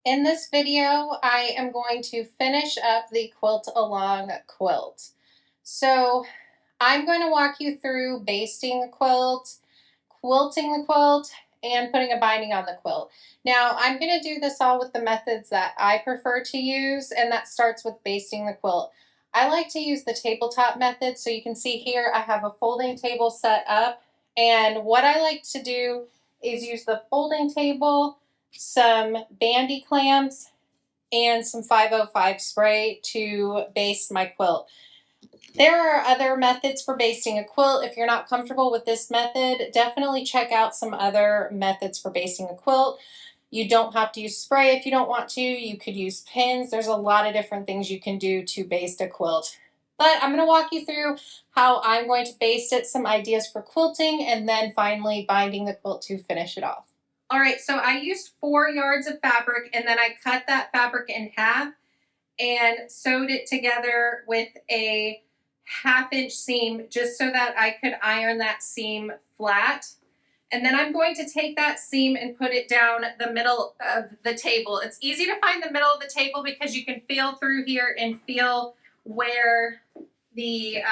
In this video, I am going to finish up the Quilt Along quilt. So I'm going to walk you through basting the quilt, quilting the quilt, and putting a binding on the quilt. Now, I'm going to do this all with the methods that I prefer to use, and that starts with basting the quilt. I like to use the tabletop method, so you can see here I have a folding table set up, and what I like to do is use the folding table, some bandy clamps, and some 505 spray to baste my quilt. There are other methods for basting a quilt. If you're not comfortable with this method, definitely check out some other methods for basting a quilt. You don't have to use spray if you don't want to. You could use pins. There's a lot of different things you can do to baste a quilt. But I'm going to walk you through how I'm going to baste it, some ideas for quilting, and then finally binding the quilt to finish it off. All right, so I used 4 yards of fabric, and then I cut that fabric in half and sewed it together with a 1/2 inch seam just so that I could iron that seam flat. And then I'm going to take that seam and put it down the middle of the table. It's easy to find the middle of the table because you can feel through here and feel where the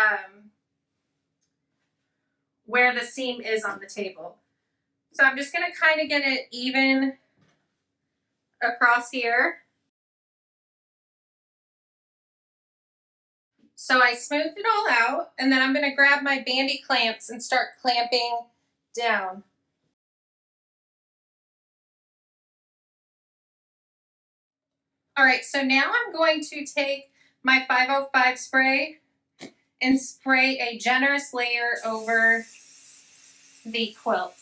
seam is on the table. So I'm just going to kind of get it even across here. So I smoothed it all out, and then I'm going to grab my bandy clamps and start clamping down. All right, so now I'm going to take my 505 spray and spray a generous layer over the quilt.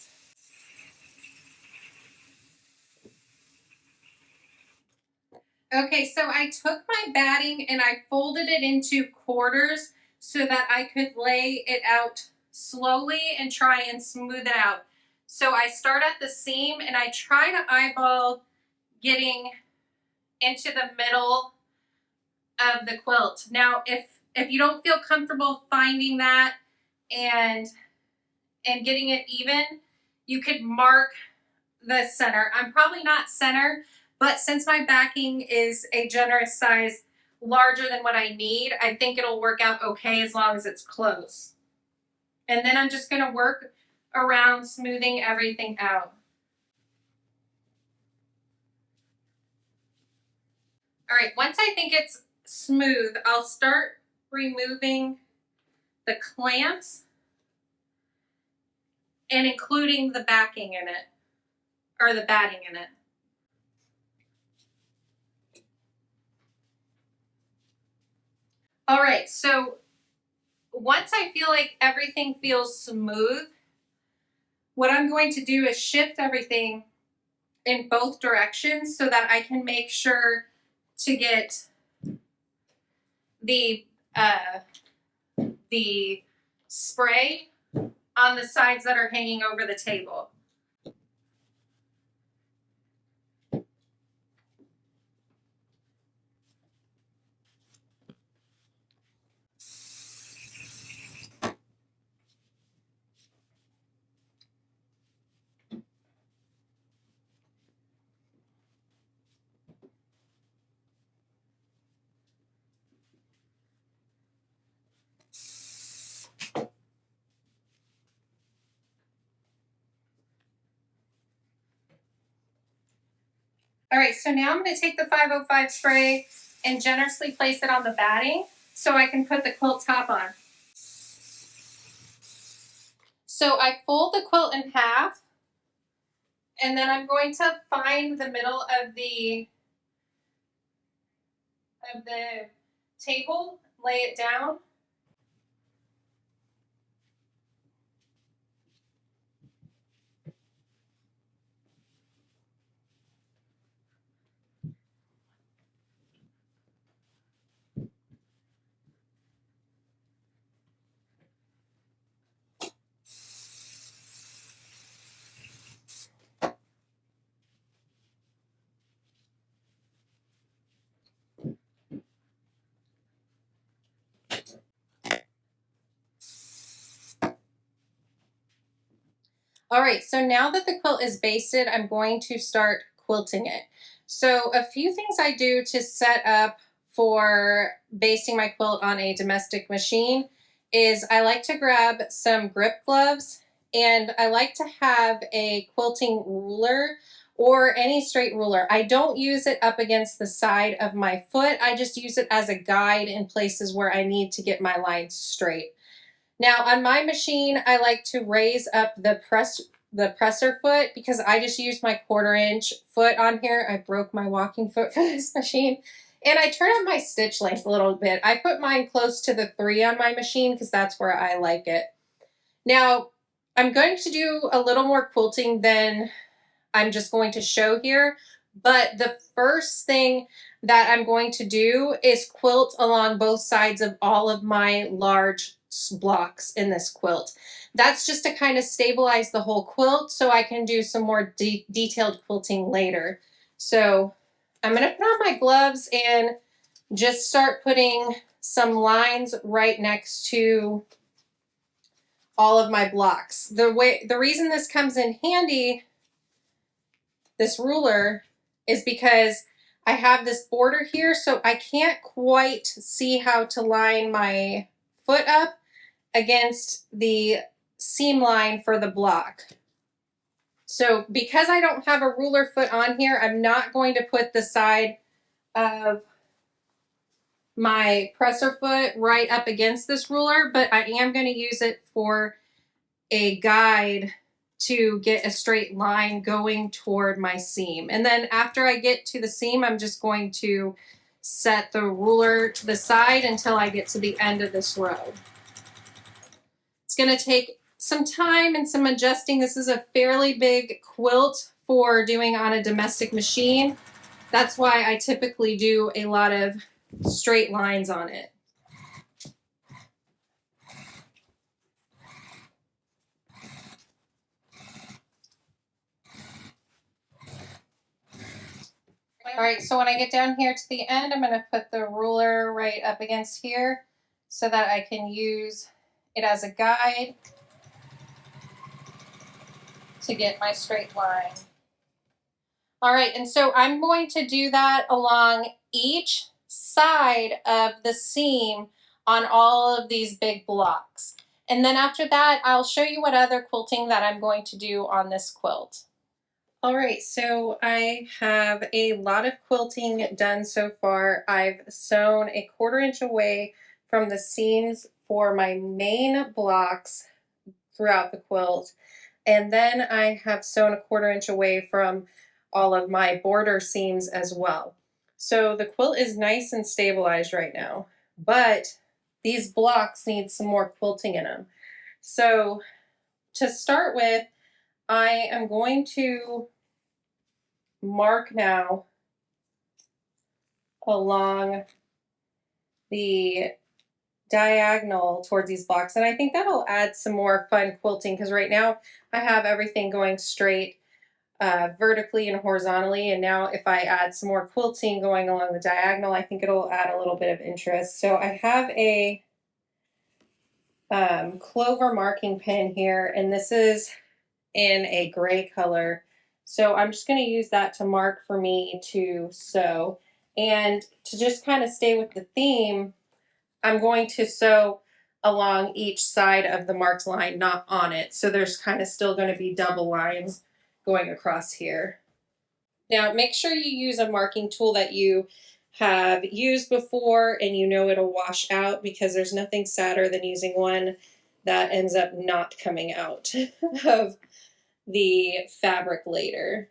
Okay, so I took my batting and I folded it into quarters so that I could lay it out slowly and try and smooth it out. So I start at the seam and I try to eyeball getting into the middle of the quilt. Now, if you don't feel comfortable finding that and getting it even, you could mark the center. I'm probably not center, but since my backing is a generous size larger than what I need, I think it'll work out okay as long as it's close. And then I'm just going to work around smoothing everything out. All right, once I think it's smooth, I'll start removing the clamps and including the backing in it, or the batting in it. All right, so once I feel like everything feels smooth, what I'm going to do is shift everything in both directions so that I can make sure to get the spray on the sides that are hanging over the table. All right, so now I'm going to take the 505 spray and generously place it on the batting so I can put the quilt top on. So I fold the quilt in half, and then I'm going to find the middle of the table, lay it down. All right, so now that the quilt is basted, I'm going to start quilting it. So a few things I do to set up for basting my quilt on a domestic machine is I like to grab some grip gloves, and I like to have a quilting ruler or any straight ruler. I don't use it up against the side of my foot. I just use it as a guide in places where I need to get my lines straight. Now on my machine, I like to raise up the presser foot because I just used my 1/4 inch foot on here. I broke my walking foot for this machine. And I turn up my stitch length a little bit. I put mine close to the 3 on my machine because that's where I like it. Now, I'm going to do a little more quilting than I'm just going to show here, but the first thing that I'm going to do is quilt along both sides of all of my large blocks in this quilt. That's just to kind of stabilize the whole quilt so I can do some more detailed quilting later. So I'm going to put on my gloves and just start putting some lines right next to all of my blocks. The reason this comes in handy, this ruler, is because I have this border here, so I can't quite see how to line my foot up against the seam line for the block. So because I don't have a ruler foot on here, I'm not going to put the side of my presser foot right up against this ruler, but I am going to use it for a guide to get a straight line going toward my seam. And then after I get to the seam, I'm just going to set the ruler to the side until I get to the end of this row. It's going to take some time and some adjusting. This is a fairly big quilt for doing on a domestic machine. That's why I typically do a lot of straight lines on it. All right, so when I get down here to the end, I'm going to put the ruler right up against here so that I can use it as a guide to get my straight line. All right, and so I'm going to do that along each side of the seam on all of these big blocks. And then after that, I'll show you what other quilting that I'm going to do on this quilt. All right, so I have a lot of quilting done so far. I've sewn a 1/4 inch away from the seams for my main blocks throughout the quilt. And then I have sewn a 1/4 inch away from all of my border seams as well. So the quilt is nice and stabilized right now, but these blocks need some more quilting in them. So to start with, I am going to mark now along the diagonal towards these blocks, and I think that'll add some more fun quilting because right now I have everything going straight vertically and horizontally, and now if I add some more quilting going along the diagonal, I think it'll add a little bit of interest. So I have a clover marking pen here, and this is in a gray color. So I'm just going to use that to mark for me to sew. And to just kind of stay with the theme, I'm going to sew along each side of the marked line, not on it. So there's kind of still going to be double lines going across here. Now make sure you use a marking tool that you have used before and you know it'll wash out, because there's nothing sadder than using one that ends up not coming out of the fabric later.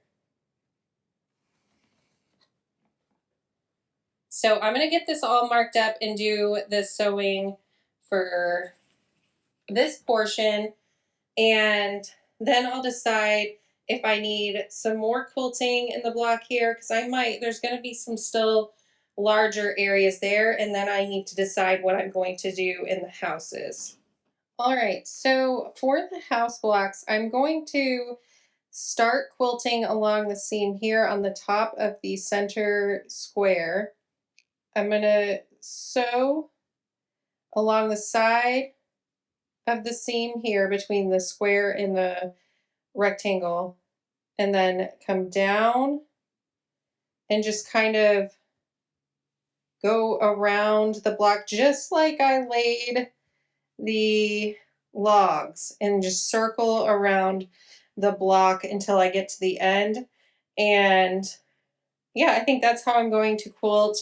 So I'm going to get this all marked up and do the sewing for this portion, and then I'll decide if I need some more quilting in the block here, because there's going to be some still larger areas there, and then I need to decide what I'm going to do in the houses. All right, so for the house blocks, I'm going to start quilting along the seam here on the top of the center square. I'm going to sew along the side of the seam here between the square and the rectangle, and then come down and just kind of go around the block just like I laid the logs, and just circle around the block until I get to the end. And yeah, I think that's how I'm going to quilt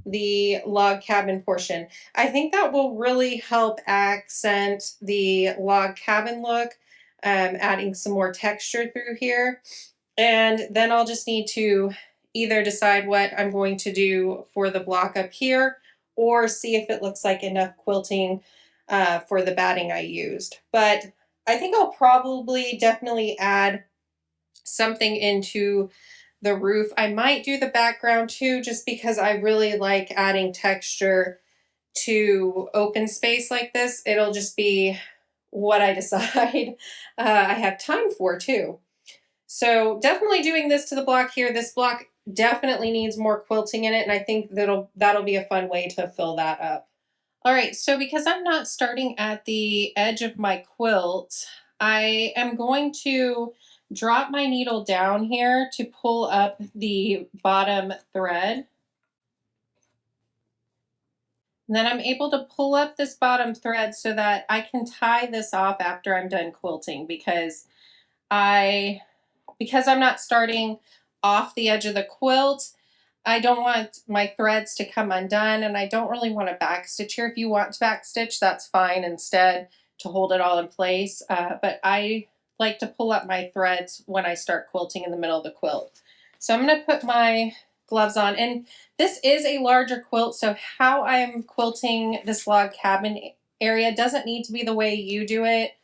the log cabin portion. I think that will really help accent the log cabin look, adding some more texture through here. And then I'll just need to either decide what I'm going to do for the block up here, or see if it looks like enough quilting for the batting I used. But I think I'll probably definitely add something into the roof. I might do the background too, just because I really like adding texture to open space like this. It'll just be what I decide I have time for too. So definitely doing this to the block here. This block definitely needs more quilting in it, and I think that'll be a fun way to fill that up. All right, so because I'm not starting at the edge of my quilt, I am going to drop my needle down here to pull up the bottom thread. And then I'm able to pull up this bottom thread so that I can tie this off after I'm done quilting, because I'm not starting off the edge of the quilt, I don't want my threads to come undone, and I don't really want to backstitch here. If you want to backstitch, that's fine instead, to hold it all in place. But I like to pull up my threads when I start quilting in the middle of the quilt. So I'm going to put my gloves on, and this is a larger quilt, so how I'm quilting this log cabin area doesn't need to be the way you do it.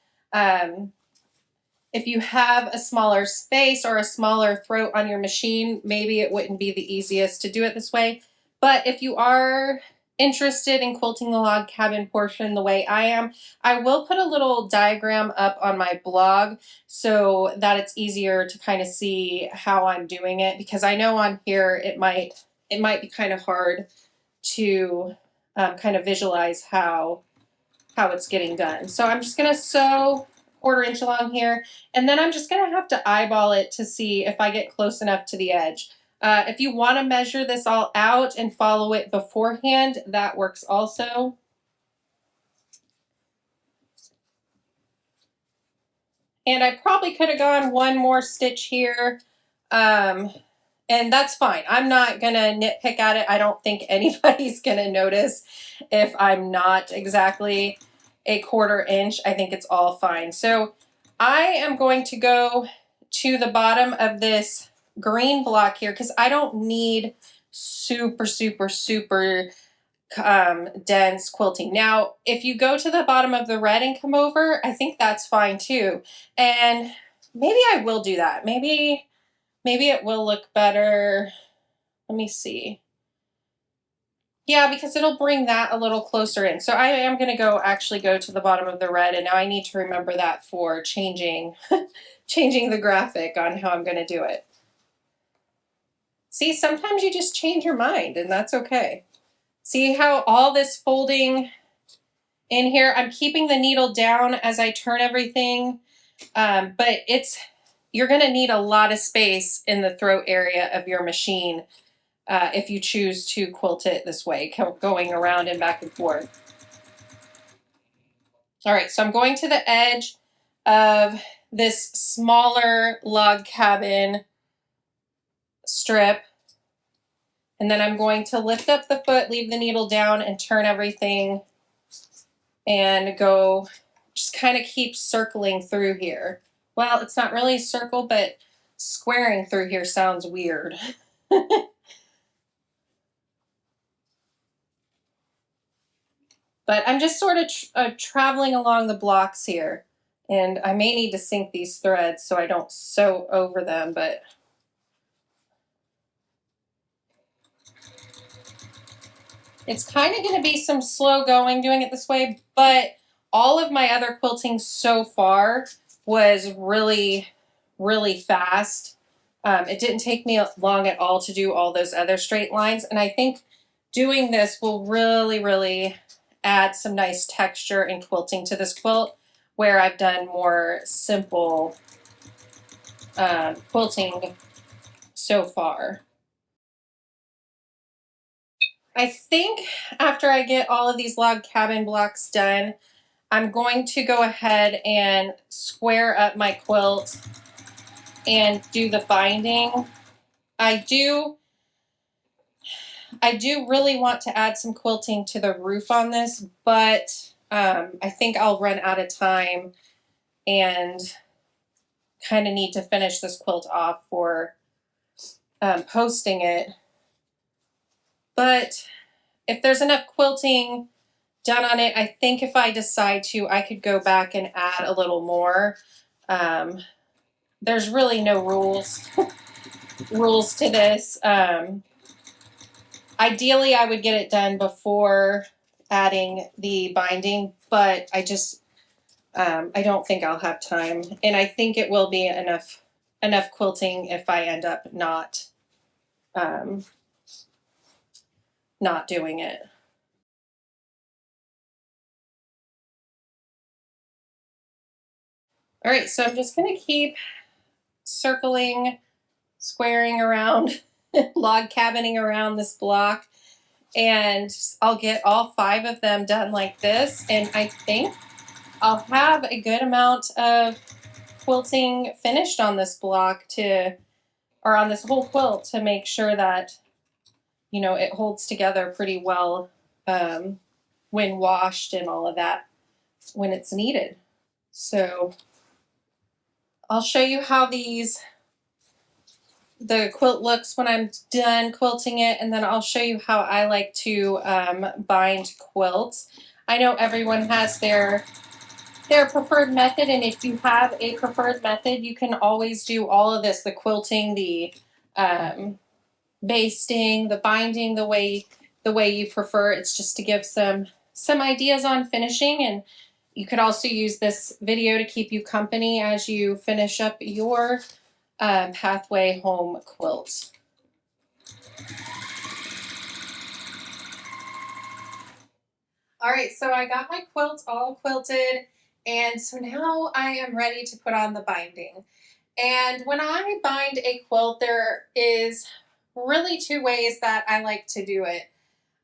If you have a smaller space or a smaller throat on your machine, maybe it wouldn't be the easiest to do it this way. But if you are interested in quilting the log cabin portion the way I am, I will put a little diagram up on my blog so that it's easier to kind of see how I'm doing it, because I know on here it might be kind of hard to kind of visualize how it's getting done. So I'm just going to sew 1/4 inch along here, and then I'm just going to have to eyeball it to see if I get close enough to the edge. If you want to measure this all out and follow it beforehand, that works also. And I probably could have gone one more stitch here, and that's fine. I'm not going to nitpick at it. I don't think anybody's going to notice if I'm not exactly 1/4 inch. I think it's all fine. So I am going to go to the bottom of this green block here, because I don't need super dense quilting. Now, if you go to the bottom of the red and come over, I think that's fine too. And maybe I will do that. Maybe it will look better. Let me see. Yeah, because it'll bring that a little closer in. So I am going to actually go to the bottom of the red, and now I need to remember that for changing the graphic on how I'm going to do it. See, sometimes you just change your mind, and that's okay. See how all this folding in here, I'm keeping the needle down as I turn everything, but you're going to need a lot of space in the throat area of your machine if you choose to quilt it this way, going around and back and forth. All right, so I'm going to the edge of this smaller log cabin strip, and then I'm going to lift up the foot, leave the needle down, and turn everything, and go, just kind of keep circling through here. Well, it's not really a circle, but squaring through here sounds weird. But I'm just sort of traveling along the blocks here, and I may need to sink these threads so I don't sew over them, but it's kind of going to be some slow going doing it this way. But all of my other quilting so far was really fast. It didn't take me long at all to do all those other straight lines, and I think doing this will really add some nice texture and quilting to this quilt, where I've done more simple quilting so far. I think after I get all of these log cabin blocks done, I'm going to go ahead and square up my quilt and do the binding. I do really want to add some quilting to the roof on this, but I think I'll run out of time and kind of need to finish this quilt off for posting it. But if there's enough quilting done on it, I think if I decide to, I could go back and add a little more. There's really no rules to this. Ideally, I would get it done before adding the binding, but I don't think I'll have time, and I think it will be enough quilting if I end up not doing it. All right, so I'm just going to keep circling, squaring around, log cabining around this block, and I'll get all 5 of them done like this, and I think I'll have a good amount of quilting finished on this block or on this whole quilt to make sure that, you know, it holds together pretty well when washed and all of that when it's needed. So I'll show you how the quilt looks when I'm done quilting it, and then I'll show you how I like to bind quilts. I know everyone has their preferred method, and if you have a preferred method, you can always do all of this, the quilting, the basting, the binding, the way you prefer. It's just to give some ideas on finishing, and you could also use this video to keep you company as you finish up your Pathway Home Quilt. All right, so I got my quilt all quilted, and so now I am ready to put on the binding. And when I bind a quilt, there is really 2 ways that I like to do it.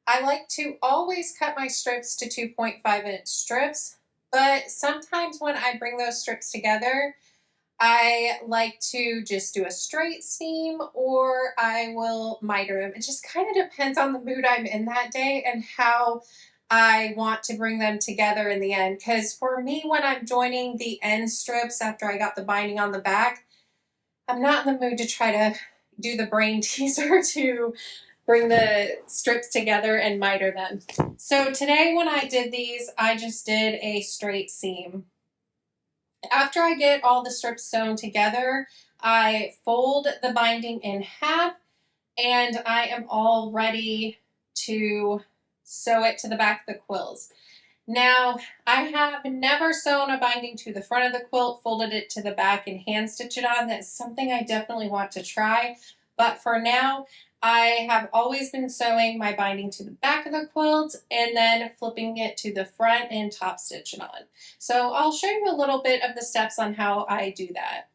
I like to always cut my strips to 2.5-inch strips, but sometimes when I bring those strips together, I like to just do a straight seam, or I will miter them. It just kind of depends on the mood I'm in that day and how I want to bring them together in the end. Because for me, when I'm joining the end strips after I got the binding on the back, I'm not in the mood to try to do the brain teaser to bring the strips together and miter them. So today when I did these, I just did a straight seam. After I get all the strips sewn together, I fold the binding in half, and I am all ready to sew it to the back of the quills. Now, I have never sewn a binding to the front of the quilt, folded it to the back, and hand stitched it on. That's something I definitely want to try. But for now, I have always been sewing my binding to the back of the quilt and then flipping it to the front and top stitching on. So I'll show you a little bit of the steps on how I do that.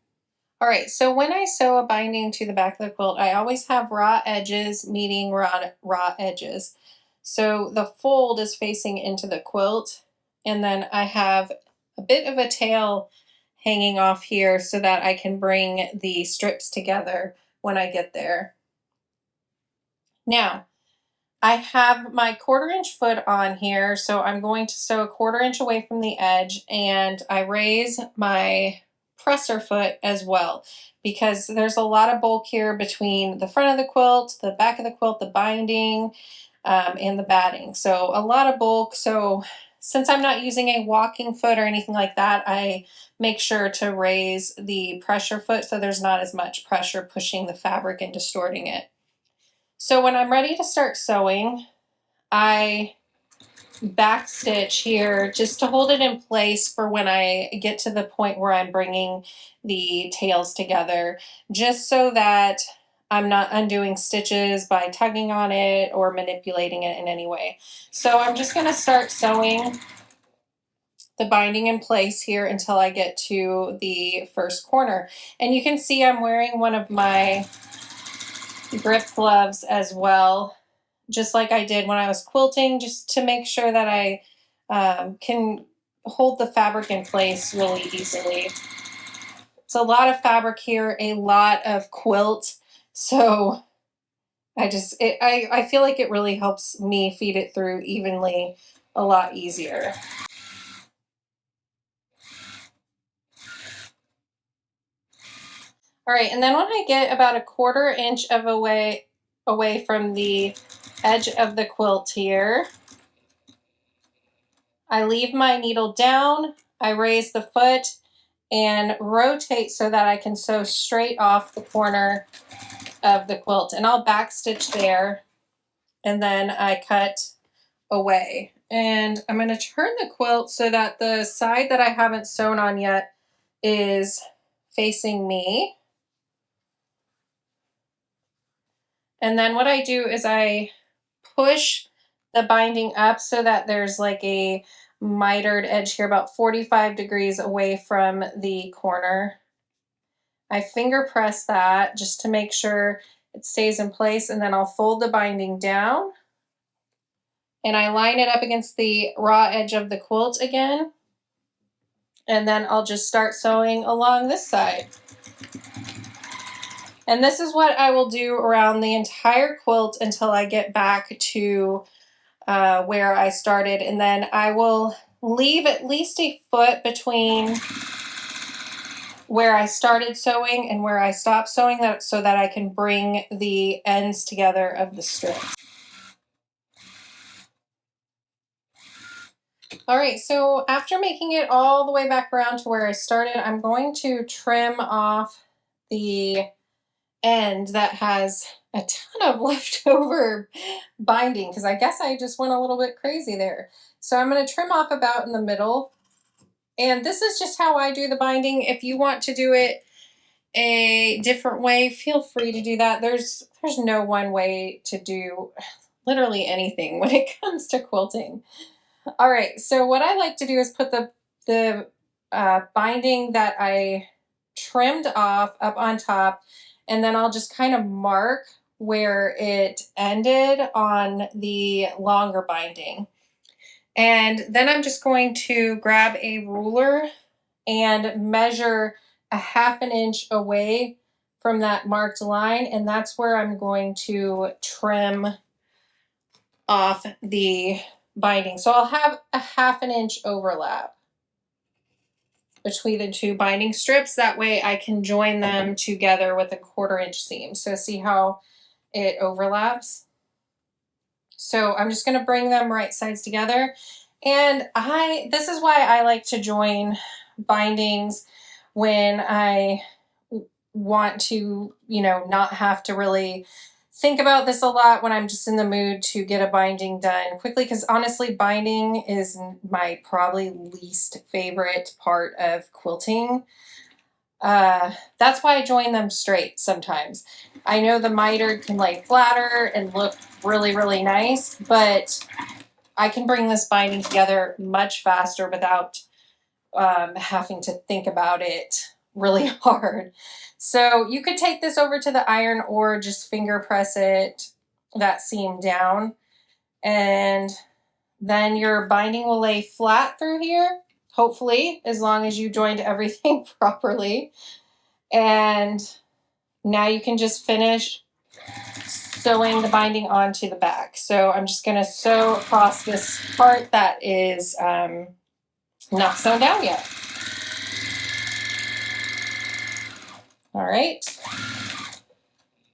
All right, so when I sew a binding to the back of the quilt, I always have raw edges meeting raw edges. So the fold is facing into the quilt, and then I have a bit of a tail hanging off here so that I can bring the strips together when I get there. Now, I have my 1/4-inch foot on here, so I'm going to sew a 1/4 inch away from the edge, and I raise my presser foot as well, because there's a lot of bulk here between the front of the quilt, the back of the quilt, the binding, and the batting. So a lot of bulk. So since I'm not using a walking foot or anything like that, I make sure to raise the pressure foot so there's not as much pressure pushing the fabric and distorting it. So when I'm ready to start sewing, I back stitch here just to hold it in place for when I get to the point where I'm bringing the tails together, just so that I'm not undoing stitches by tugging on it or manipulating it in any way. So I'm just going to start sewing the binding in place here until I get to the first corner. And you can see I'm wearing one of my grip gloves as well, just like I did when I was quilting, just to make sure that I can hold the fabric in place really easily. It's a lot of fabric here, a lot of quilt, so I feel like it really helps me feed it through evenly a lot easier. All right, and then when I get about 1/4 inch of away from the edge of the quilt here, I leave my needle down, I raise the foot and rotate so that I can sew straight off the corner of the quilt, and I'll backstitch there, and then I cut away. And I'm going to turn the quilt so that the side that I haven't sewn on yet is facing me. And then what I do is I push the binding up so that there's like a mitered edge here about 45 degrees away from the corner. I finger press that just to make sure it stays in place, and then I'll fold the binding down and I line it up against the raw edge of the quilt again, and then I'll just start sewing along this side. And this is what I will do around the entire quilt until I get back to where I started, and then I will leave at least a foot between where I started sewing and where I stopped sewing, that so that I can bring the ends together of the strips. All right, so after making it all the way back around to where I started, I'm going to trim off the end that has a ton of leftover binding, because I guess I just went a little bit crazy there. So I'm going to trim off about in the middle. And this is just how I do the binding. If you want to do it a different way, feel free to do that. There's no one way to do literally anything when it comes to quilting. All right, so what I like to do is put the binding that I trimmed off up on top, and then I'll just kind of mark where it ended on the longer binding. And then I'm just going to grab a ruler and measure a 1/2 inch away from that marked line, and that's where I'm going to trim off the binding. So I'll have a 1/2 inch overlap between the two binding strips. That way I can join them together with a 1/4 inch seam. So see how it overlaps? So I'm just going to bring them right sides together. And this is why I like to join bindings when I want to, not have to really think about this a lot, when I'm just in the mood to get a binding done quickly, because honestly, binding is my probably least favorite part of quilting. That's why I join them straight sometimes. I know the mitered can lay flatter and look really, really nice, but I can bring this binding together much faster without having to think about it really hard. So you could take this over to the iron or just finger press that seam down, and then your binding will lay flat through here, hopefully, as long as you joined everything properly. And now you can just finish sewing the binding onto the back. So I'm just going to sew across this part that is not sewn down yet. All right.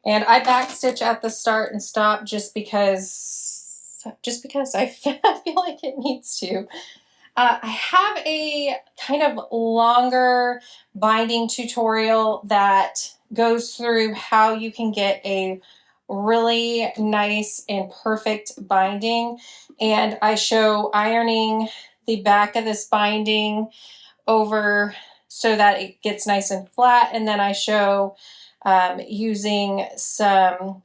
And I backstitch at the start and stop just because I feel like it needs to. I have a kind of longer binding tutorial that goes through how you can get a really nice and perfect binding. And I show ironing the back of this binding over so that it gets nice and flat. And then I show using some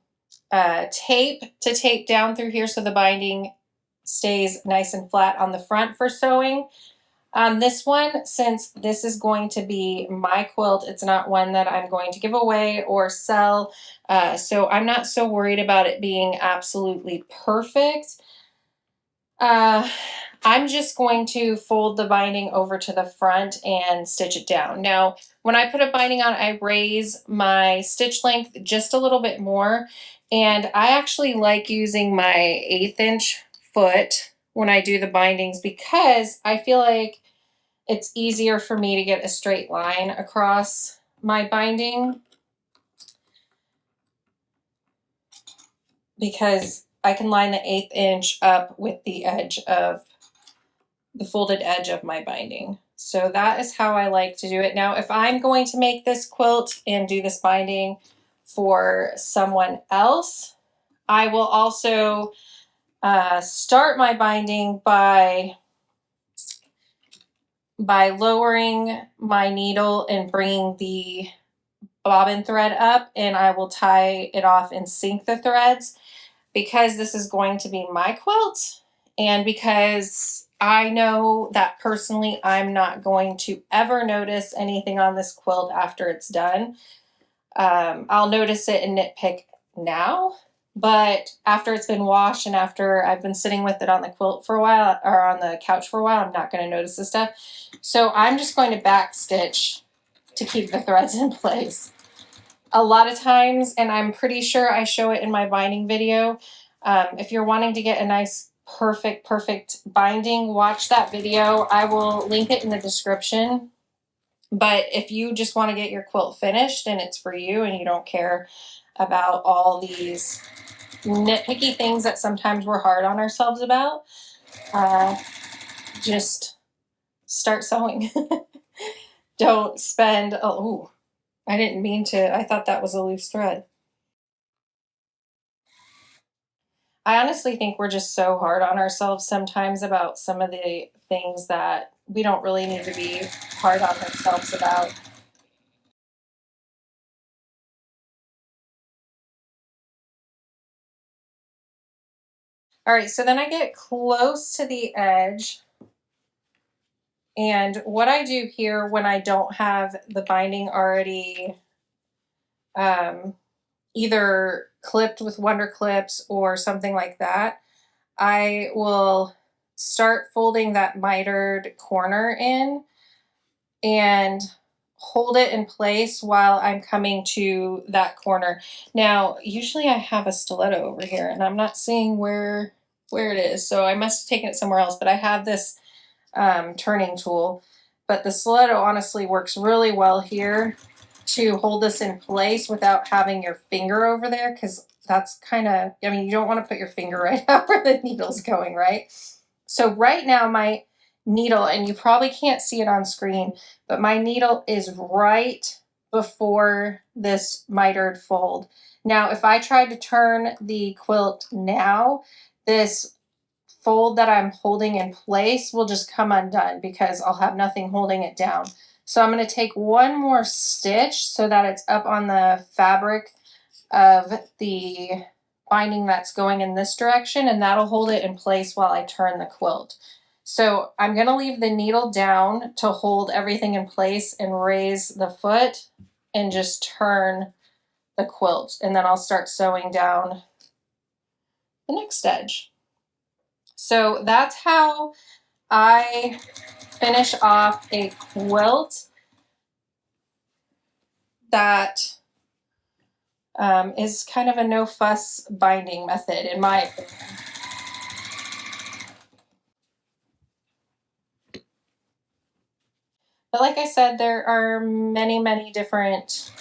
tape to tape down through here so the binding stays nice and flat on the front for sewing. On this one, since this is going to be my quilt, it's not one that I'm going to give away or sell, so I'm not so worried about it being absolutely perfect. I'm just going to fold the binding over to the front and stitch it down. Now, when I put a binding on, I raise my stitch length just a little bit more, and I actually like using my 1/8 inch foot when I do the bindings because I feel like it's easier for me to get a straight line across my binding because I can line the 1/8 inch up with the edge of the folded edge of my binding. So that is how I like to do it. Now, if I'm going to make this quilt and do this binding for someone else, I will also start my binding by lowering my needle and bringing the bobbin thread up, and I will tie it off and sink the threads because this is going to be my quilt and because I know that personally I'm not going to ever notice anything on this quilt after it's done. I'll notice it and nitpick now, but after it's been washed and after I've been sitting with it on the quilt for a while or on the couch for a while, I'm not going to notice this stuff. So I'm just going to back stitch to keep the threads in place. A lot of times, and I'm pretty sure I show it in my binding video, if you're wanting to get a nice perfect binding, watch that video. I will link it in the description. But if you just want to get your quilt finished and it's for you and you don't care about all these nitpicky things that sometimes we're hard on ourselves about, just start sewing. Don't spend, oh, I didn't mean to, I thought that was a loose thread. I honestly think we're just so hard on ourselves sometimes about some of the things that we don't really need to be hard on ourselves about. All right, so then I get close to the edge. And what I do here when I don't have the binding already either clipped with Wonder Clips or something like that, I will start folding that mitered corner in and hold it in place while I'm coming to that corner. Now, usually I have a stiletto over here and I'm not seeing where it is, so I must have taken it somewhere else, but I have this turning tool. But the stiletto honestly works really well here to hold this in place without having your finger over there, because that's kind of, I mean, you don't want to put your finger right out where the needle's going, right? So right now my needle, and you probably can't see it on screen, but my needle is right before this mitered fold. Now, if I tried to turn the quilt now, this fold that I'm holding in place will just come undone because I'll have nothing holding it down. So I'm going to take one more stitch so that it's up on the fabric of the binding that's going in this direction, and that'll hold it in place while I turn the quilt. So I'm going to leave the needle down to hold everything in place and raise the foot and just turn the quilt, and then I'll start sewing down the next edge. So that's how I finish off a quilt that is kind of a no fuss binding method in my opinion. But like I said, there are many different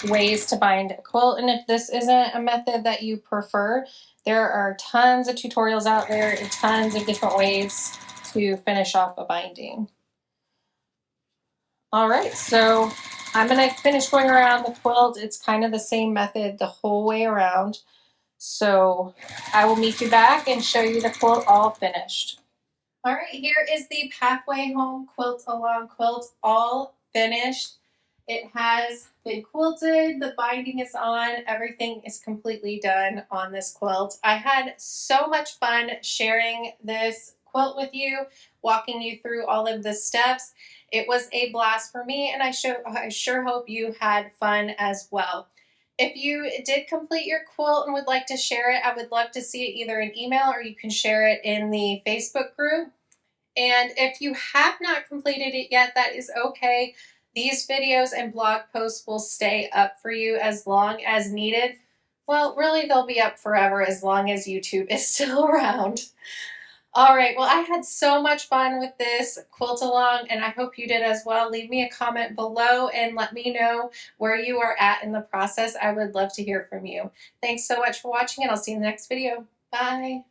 ways to bind a quilt, and if this isn't a method that you prefer, there are tons of tutorials out there and tons of different ways to finish off a binding. All right, so I'm going to finish going around the quilt. It's kind of the same method the whole way around. So I will meet you back and show you the quilt all finished. All right, here is the Pathway Home Quilt Along quilt all finished. It has been quilted, the binding is on, everything is completely done on this quilt. I had so much fun sharing this quilt with you, walking you through all of the steps. It was a blast for me, and I sure hope you had fun as well. If you did complete your quilt and would like to share it, I would love to see it either in email or you can share it in the Facebook group. And if you have not completed it yet, that is okay. These videos and blog posts will stay up for you as long as needed. Well, really, they'll be up forever as long as YouTube is still around. All right, well, I had so much fun with this quilt along, and I hope you did as well. Leave me a comment below and let me know where you are at in the process. I would love to hear from you. Thanks so much for watching, and I'll see you in the next video. Bye.